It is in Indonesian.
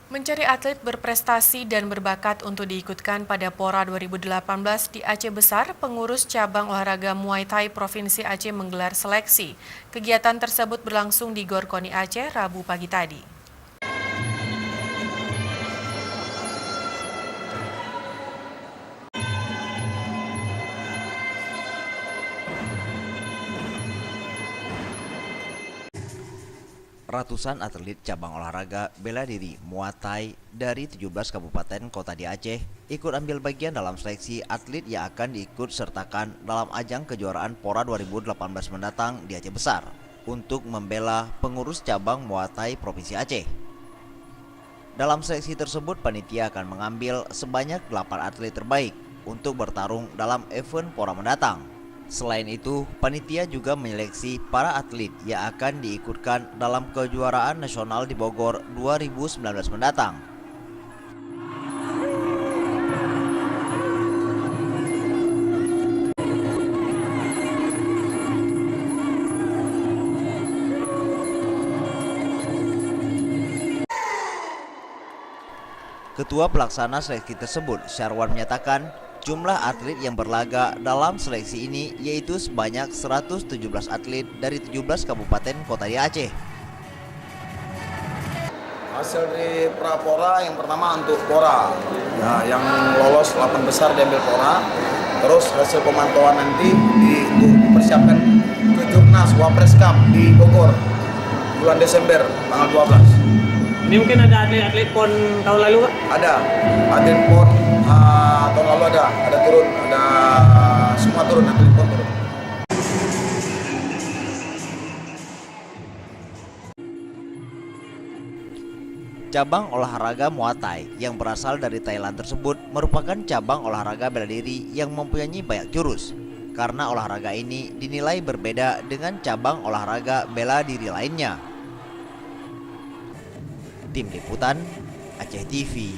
Mencari atlet berprestasi dan berbakat untuk diikutkan pada Pora 2018 di Aceh Besar, pengurus cabang olahraga Muay Thai Provinsi Aceh menggelar seleksi. Kegiatan tersebut berlangsung di Gor Koni Aceh Rabu pagi tadi. Ratusan atlet cabang olahraga bela diri Muay Thai dari 17 kabupaten kota di Aceh ikut ambil bagian dalam seleksi atlet yang akan diikut sertakan dalam ajang kejuaraan Pora 2018 mendatang di Aceh Besar untuk membela pengurus cabang Muay Thai Provinsi Aceh. Dalam seleksi tersebut, panitia akan mengambil sebanyak 8 atlet terbaik untuk bertarung dalam event Pora mendatang. Selain itu, panitia juga menyeleksi para atlet yang akan diikutkan dalam kejuaraan nasional di Bogor 2019 mendatang. Ketua pelaksana seleksi tersebut, Syarwan, menyatakan jumlah atlet yang berlaga dalam seleksi ini yaitu sebanyak 117 atlet dari 17 kabupaten kota di Aceh. Hasil di Prapora yang pertama untuk Pora, ya, yang lolos 8 besar diambil Pora. Terus hasil pemantauan nanti dipersiapkan ke Jurnas Wapres Cup di Bogor bulan Desember tanggal 12. Ini mungkin ada atlet-atlet PON tahun lalu, Pak? Ada atlet PON tahun lalu ada turun, ada semua turun, atlet PON turun. Cabang olahraga Muay Thai yang berasal dari Thailand tersebut merupakan cabang olahraga bela diri yang mempunyai banyak jurus. Karena olahraga ini dinilai berbeda dengan cabang olahraga bela diri lainnya. Tim Liputan Aceh TV.